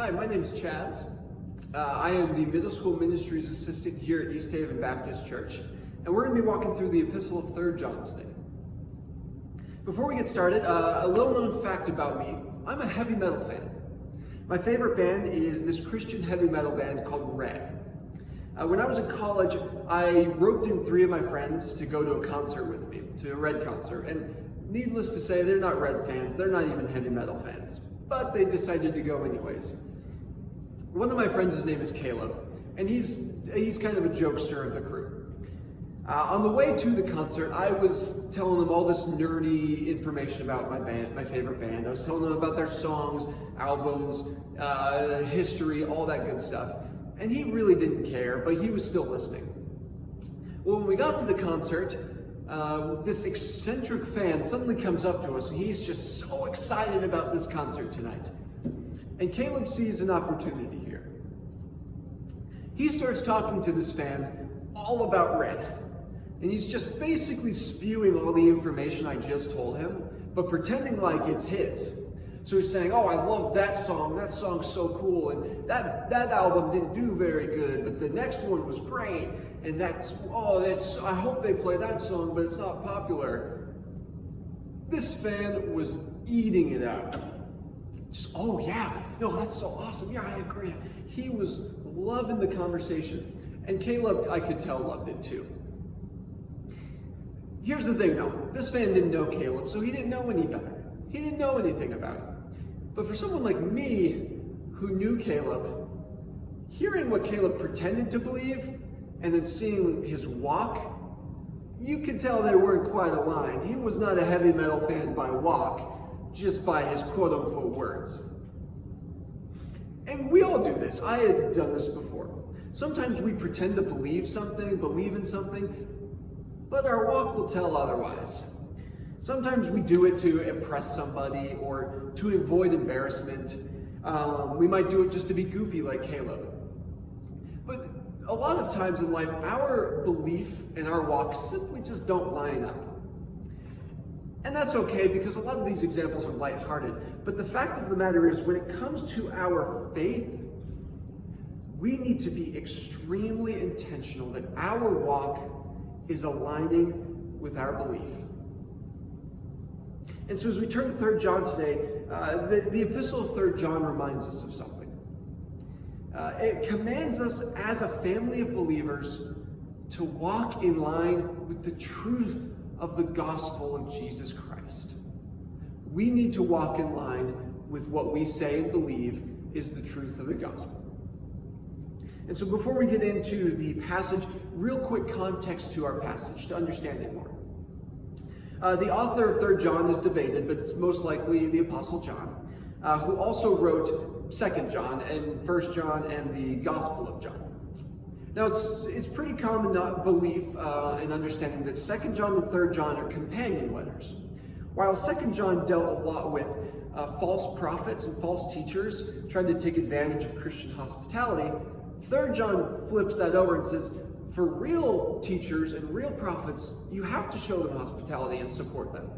Hi, my name's Chaz. I am the middle school ministries assistant here at East Haven Baptist Church, and we're going to be walking through the Epistle of 3 John today. Before we get started, a little-known fact about me: I'm a heavy metal fan. My favorite band is this Christian heavy metal band called Red. When I was in college, I roped in 3 of my friends to go to a concert with me, to a Red concert, and needless to say, they're not Red fans, they're not even heavy metal fans, but they decided to go anyways. One of my friends, his name is Caleb, and he's kind of a jokester of the crew. On the way to the concert, I was telling him all this nerdy information about my band, my favorite band. I was telling him about their songs, albums, history, all that good stuff. And he really didn't care, but he was still listening. Well, when we got to the concert, this eccentric fan suddenly comes up to us, and he's just so excited about this concert tonight. And Caleb sees an opportunity here. He starts talking to this fan all about Red. And he's just basically spewing all the information I just told him, but pretending like it's his. So he's saying, oh, I love that song's so cool, and that album didn't do very good, but the next one was great, and I hope they play that song, but it's not popular. This fan was eating it up. Just, oh yeah, no, that's so awesome, yeah, I agree. He was loving the conversation, and Caleb, I could tell, loved it too. Here's the thing though, this fan didn't know Caleb, so he didn't know any better. He didn't know anything about him. But for someone like me, who knew Caleb, hearing what Caleb pretended to believe, and then seeing his walk, you could tell they weren't quite aligned. He was not a heavy metal fan by walk, just by his quote-unquote words. And we all do this. I had done this before. Sometimes we pretend to believe in something, but our walk will tell otherwise. Sometimes we do it to impress somebody or to avoid embarrassment. We might do it just to be goofy like Caleb. But a lot of times in life, our belief and our walk simply just don't line up. And that's okay, because a lot of these examples are lighthearted. But the fact of the matter is, when it comes to our faith, we need to be extremely intentional that our walk is aligning with our belief. And so as we turn to 3 John today, the epistle of 3 John reminds us of something. It commands us as a family of believers to walk in line with the truth of the gospel of Jesus Christ. We need to walk in line with what we say and believe is the truth of the gospel. And so before we get into the passage, real quick context to our passage to understand it more. The author of 3 John is debated, but it's most likely the Apostle John, who also wrote 2 John and 1 John and the Gospel of John. Now, it's pretty common belief and understanding that 2 John and 3 John are companion letters. While 2 John dealt a lot with false prophets and false teachers trying to take advantage of Christian hospitality, 3 John flips that over and says, for real teachers and real prophets, you have to show them hospitality and support them.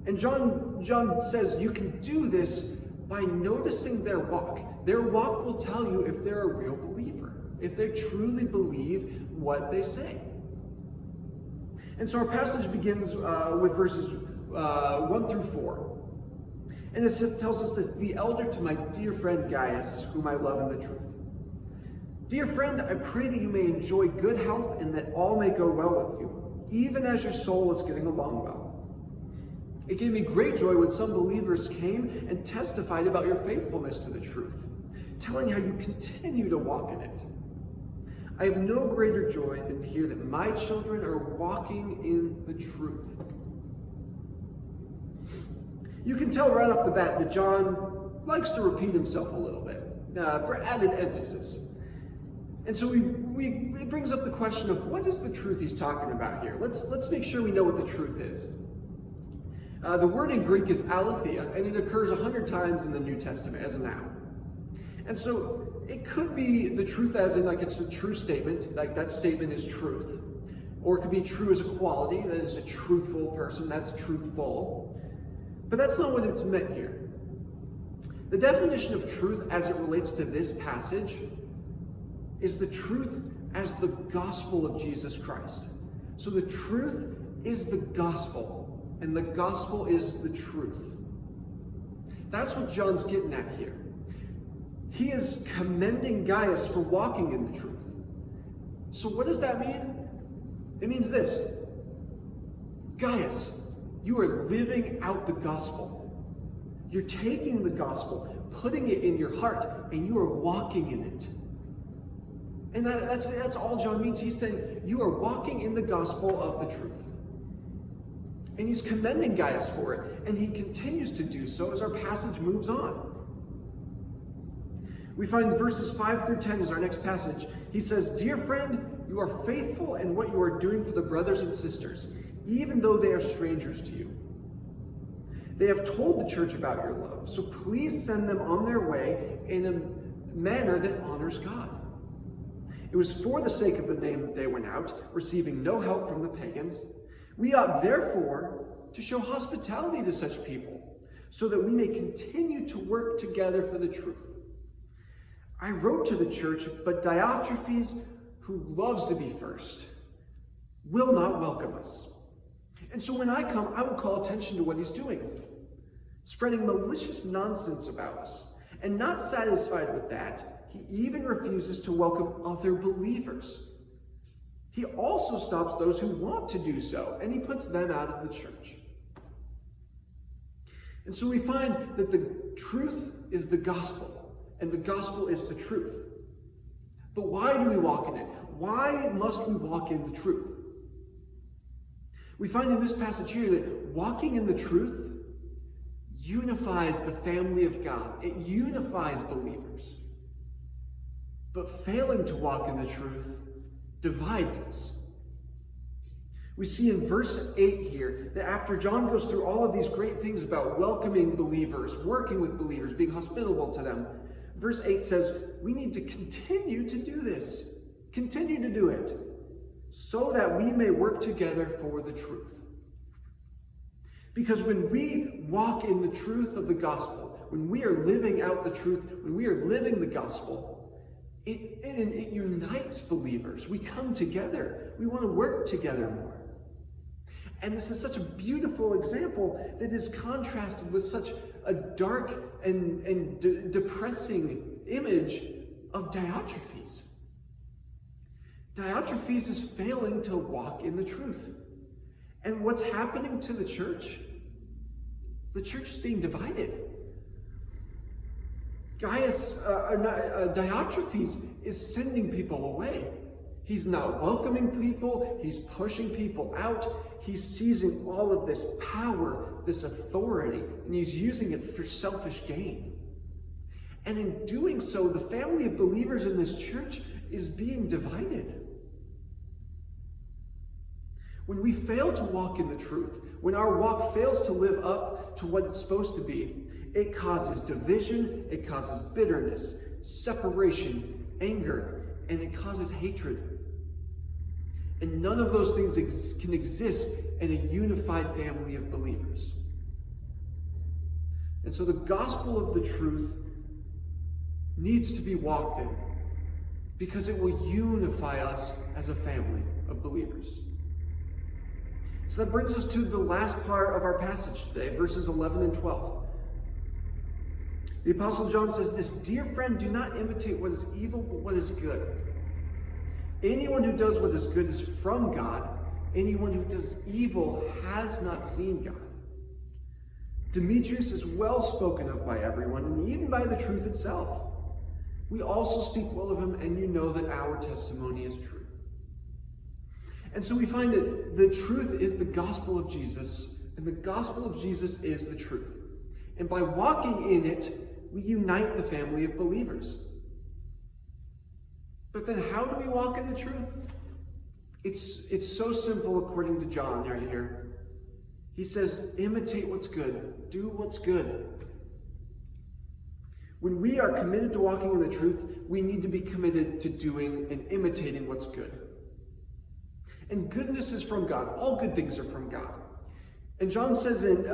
And John says you can do this by noticing their walk. Their walk will tell you if they're a real believer, if they truly believe what they say. And so our passage begins with verses 1 through 4. And it tells us this: the elder to my dear friend Gaius, whom I love in the truth. Dear friend, I pray that you may enjoy good health and that all may go well with you, even as your soul is getting along well. It gave me great joy when some believers came and testified about your faithfulness to the truth, telling how you continue to walk in it. I have no greater joy than to hear that my children are walking in the truth. You can tell right off the bat that John likes to repeat himself a little bit for added emphasis. And so it brings up the question of what is the truth he's talking about here? Let's make sure we know what the truth is. The word in Greek is aletheia, and it occurs 100 times in the New Testament as a noun. And so it could be the truth as in like it's a true statement, like that statement is truth. Or it could be true as a quality, that is a truthful person, that's truthful. But that's not what it's meant here. The definition of truth as it relates to this passage is the truth as the gospel of Jesus Christ. So the truth is the gospel, and the gospel is the truth. That's what John's getting at here. He is commending Gaius for walking in the truth. So what does that mean? It means this. Gaius, you are living out the gospel. You're taking the gospel, putting it in your heart, and you are walking in it. And that's all John means. He's saying you are walking in the gospel of the truth. And he's commending Gaius for it, and he continues to do so as our passage moves on. We find verses 5 through 10 is our next passage. He says, "Dear friend, you are faithful in what you are doing for the brothers and sisters, even though they are strangers to you. They have told the church about your love, so please send them on their way in a manner that honors God. It was for the sake of the name that they went out, receiving no help from the pagans. We ought therefore to show hospitality to such people, so that we may continue to work together for the truth. I wrote to the church, but Diotrephes, who loves to be first, will not welcome us. And so when I come, I will call attention to what he's doing, spreading malicious nonsense about us. And not satisfied with that, he even refuses to welcome other believers. He also stops those who want to do so, and he puts them out of the church." And so we find that the truth is the gospel, and the gospel is the truth. But why do we walk in it? Why must we walk in the truth? We find in this passage here that walking in the truth unifies the family of God. It unifies believers. But failing to walk in the truth divides us. We see in verse 8 here that after John goes through all of these great things about welcoming believers, working with believers, being hospitable to them, verse 8 says, we need to continue to do this. Continue to do it, so that we may work together for the truth. Because when we walk in the truth of the gospel, when we are living out the truth, when we are living the gospel, it unites believers. We come together. We want to work together more. And this is such a beautiful example that is contrasted with such a dark and depressing image of Diotrephes. Diotrephes is failing to walk in the truth. And what's happening to the church? The church is being divided. Diotrephes is sending people away. He's not welcoming people. He's pushing people out. He's seizing all of this power, this authority, and he's using it for selfish gain. And in doing so, the family of believers in this church is being divided. When we fail to walk in the truth, when our walk fails to live up to what it's supposed to be, it causes division, it causes bitterness, separation, anger, and it causes hatred. And none of those things can exist in a unified family of believers. And so the gospel of the truth needs to be walked in, because it will unify us as a family of believers. So that brings us to the last part of our passage today, verses 11 and 12. The Apostle John says this, "Dear friend, do not imitate what is evil, but what is good. Anyone who does what is good is from God. Anyone who does evil has not seen God. Demetrius is well spoken of by everyone, and even by the truth itself. We also speak well of him, and you know that our testimony is true." And so we find that the truth is the gospel of Jesus, and the gospel of Jesus is the truth. And by walking in it, we unite the family of believers. But then how do we walk in the truth? It's so simple according to John right here. He says, imitate what's good. Do what's good. When we are committed to walking in the truth, we need to be committed to doing and imitating what's good. And goodness is from God. All good things are from God. And John says in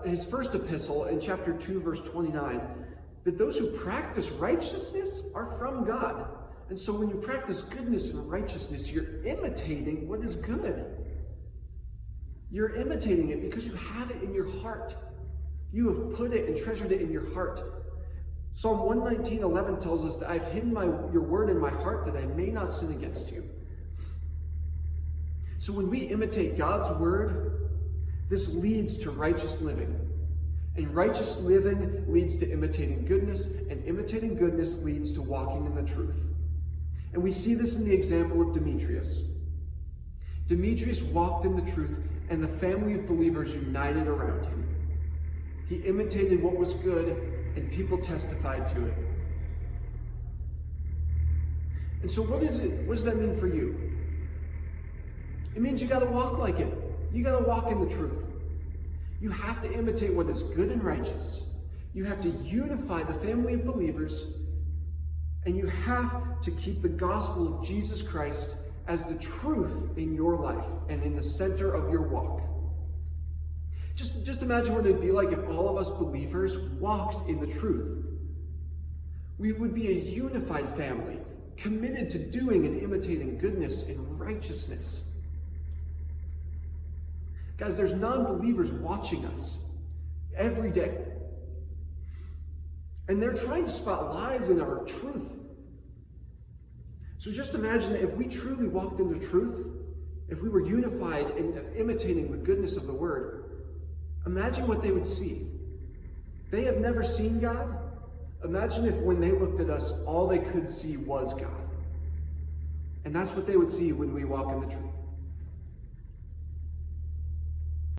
his first epistle, in chapter 2, verse 29, that those who practice righteousness are from God. And so when you practice goodness and righteousness, you're imitating what is good. You're imitating it because you have it in your heart. You have put it and treasured it in your heart. Psalm 119:11 tells us that I've hidden your word in my heart that I may not sin against you. So when we imitate God's word, this leads to righteous living. And righteous living leads to imitating goodness, and imitating goodness leads to walking in the truth. And we see this in the example of Demetrius. Demetrius walked in the truth, and the family of believers united around him. He imitated what was good, and people testified to it. And so what is it? What does that mean for you? It means you got to walk like it. You got to walk in the truth. You have to imitate what is good and righteous. You have to unify the family of believers, and you have to keep the gospel of Jesus Christ as the truth in your life and in the center of your walk. Just imagine what it would be like if all of us believers walked in the truth. We would be a unified family, committed to doing and imitating goodness and righteousness. Guys, there's non-believers watching us every day. And they're trying to spot lies in our truth. So just imagine that if we truly walked in the truth, if we were unified in imitating the goodness of the word, imagine what they would see. They have never seen God. Imagine if when they looked at us, all they could see was God. And that's what they would see when we walk in the truth.